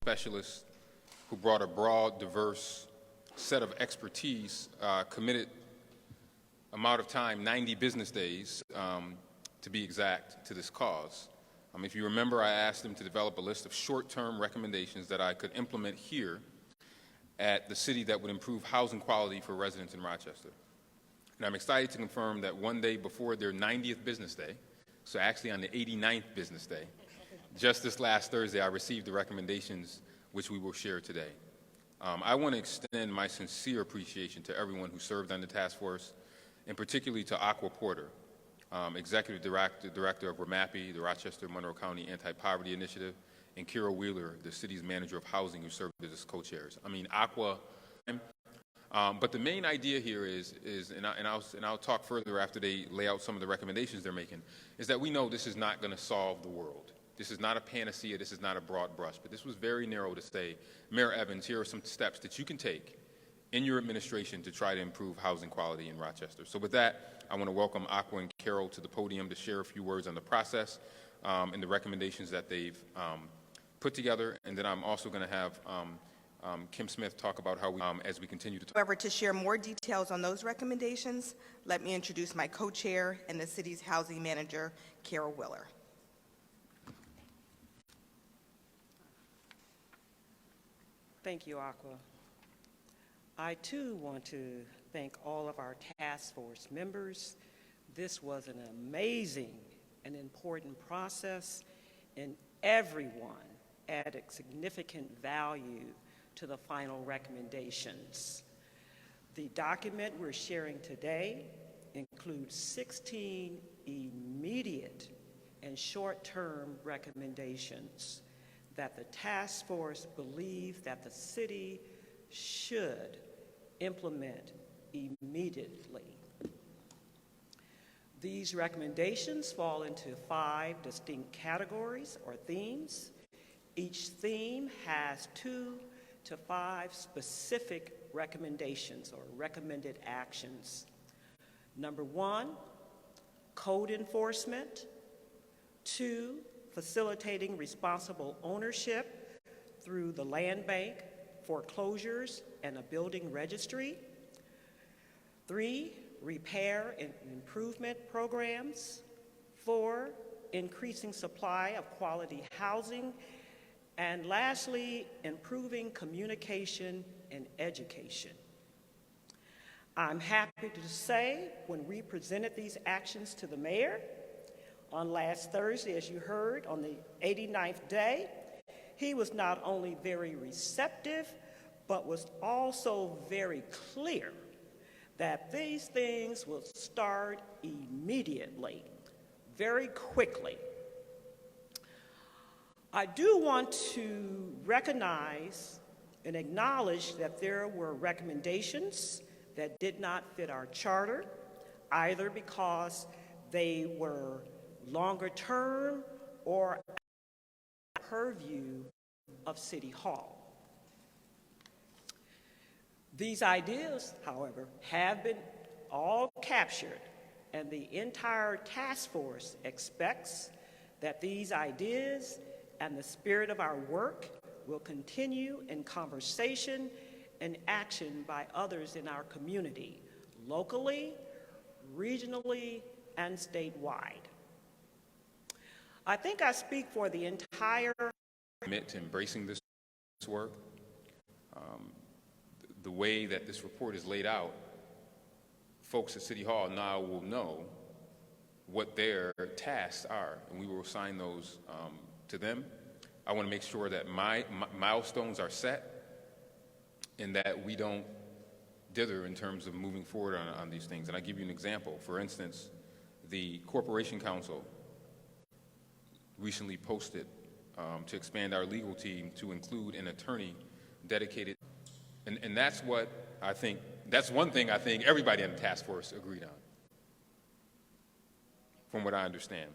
specialists who brought a broad, diverse set of expertise, committed amount of time, 90 business days, to be exact, to this cause. If you remember, I asked them to develop a list of short-term recommendations that I could implement here at the city that would improve housing quality for residents in Rochester. And I'm excited to confirm that one day before their 90th business day, so actually on the 89th business day, just this last Thursday, I received the recommendations which we will share today. I want to extend my sincere appreciation to everyone who served on the task force, and particularly to Aqua Porter, Executive Director of RMAPI, the Rochester Monroe County Anti-Poverty Initiative, and Kira Wheeler, the city's manager of housing, who served as co-chairs. Aqua. But the main idea here is I'll talk further after they lay out some of the recommendations they're making, is that we know this is not going to solve the world. This is not a panacea. This is not a broad brush. But this was very narrow to say, Mayor Evans, here are some steps that you can take in your administration to try to improve housing quality in Rochester. So with that, I want to welcome Aqua and Carol to the podium to share a few words on the process and the recommendations that they've put together. And then I'm also going to have Kim Smith talk about how we, as we continue to talk. However, to share more details on those recommendations, let me introduce my co-chair and the city's housing manager, Kira Wheeler. Thank you, Aqua. I too want to thank all of our task force members. This was an amazing and important process, and everyone added significant value to the final recommendations. The document we're sharing today includes 16 immediate and short-term recommendations that the task force believes that the city should implement immediately. These recommendations fall into 5 distinct categories or themes. Each theme has 2 to 5 specific recommendations or recommended actions. Number 1, code enforcement. 2, facilitating responsible ownership through the land bank, foreclosures, and a building registry. 3, repair and improvement programs. 4, increasing supply of quality housing. And lastly, improving communication and education. I'm happy to say when we presented these actions to the mayor on last Thursday, as you heard, on the 89th day, he was not only very receptive, but was also very clear that these things will start immediately, very quickly. I do want to recognize and acknowledge that there were recommendations that did not fit our charter, either because they were longer term or purview of City Hall. These ideas, however, have been all captured, and the entire task force expects that these ideas and the spirit of our work will continue in conversation and action by others in our community, locally, regionally, and statewide. I think I speak for the entire commit to embracing this work. The way that this report is laid out, folks at City Hall now will know what their tasks are, and we will assign those to them. I want to make sure that my milestones are set and that we don't dither in terms of moving forward on these things. And I'll give you an example. For instance, the Corporation Council recently posted to expand our legal team to include an attorney dedicated. And that's what I think, that's one thing I think everybody in the task force agreed on, from what I understand.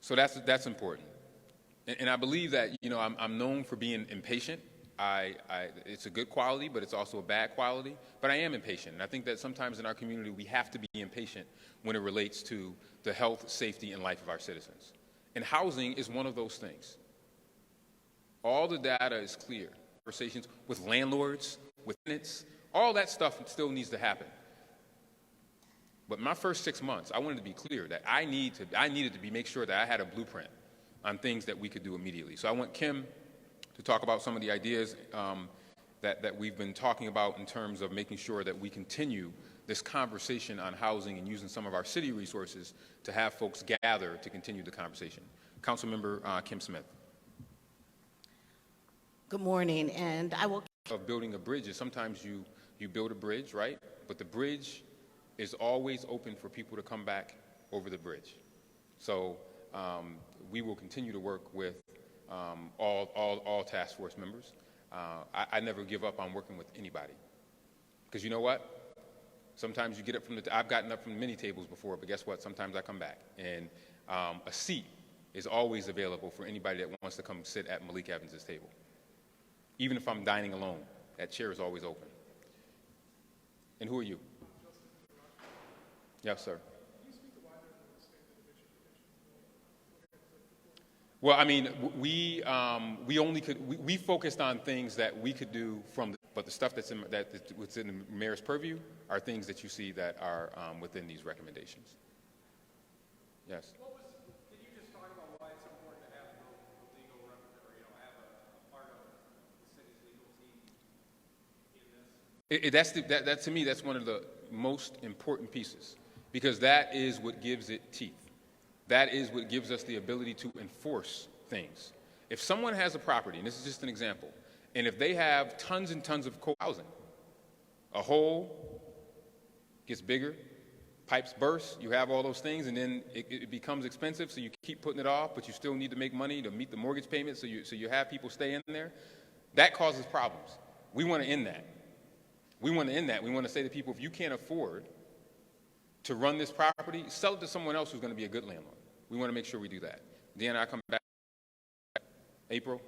So that's important. And I believe that, I'm known for being impatient. It's a good quality, but it's also a bad quality. But I am impatient. And I think that sometimes in our community, we have to be impatient when it relates to the health, safety, and life of our citizens. And housing is one of those things. All the data is clear. Conversations with landlords, with tenants, all that stuff still needs to happen. But my first 6 months, I wanted to be clear that I needed to make sure that I had a blueprint on things that we could do immediately. So I want Kim to talk about some of the ideas that we've been talking about in terms of making sure that we continue this conversation on housing and using some of our city resources to have folks gather to continue the conversation. Councilmember Kim Smith. Good morning, and I will. Of building a bridge is sometimes you build a bridge, right? But the bridge is always open for people to come back over the bridge. So we will continue to work with all task force members. I never give up on working with anybody. Because you know what? Sometimes you get up from I've gotten up from many tables before, but guess what? Sometimes I come back. And a seat is always available for anybody that wants to come sit at Malik Evans' table. Even if I'm dining alone, that chair is always open. And who are you? Yes, sir. Well, I mean, we focused on things that we could do but the stuff that's in the mayor's purview are things that you see that are within these recommendations. Yes. Can you just talk about why it's important to have a legal have a part of the city's legal team in this? That to me, that's one of the most important pieces, because that is what gives it teeth. That is what gives us the ability to enforce things. If someone has a property, and this is just an example, and if they have tons and tons of co-housing, a hole gets bigger, pipes burst, you have all those things, and then it becomes expensive, so you keep putting it off, but you still need to make money to meet the mortgage payment, so you have people stay in there. That causes problems. We want to end that. We want to end that. We want to say to people, if you can't afford to run this property, sell it to someone else who's going to be a good landlord. We want to make sure we do that. Deanna, I come back. April.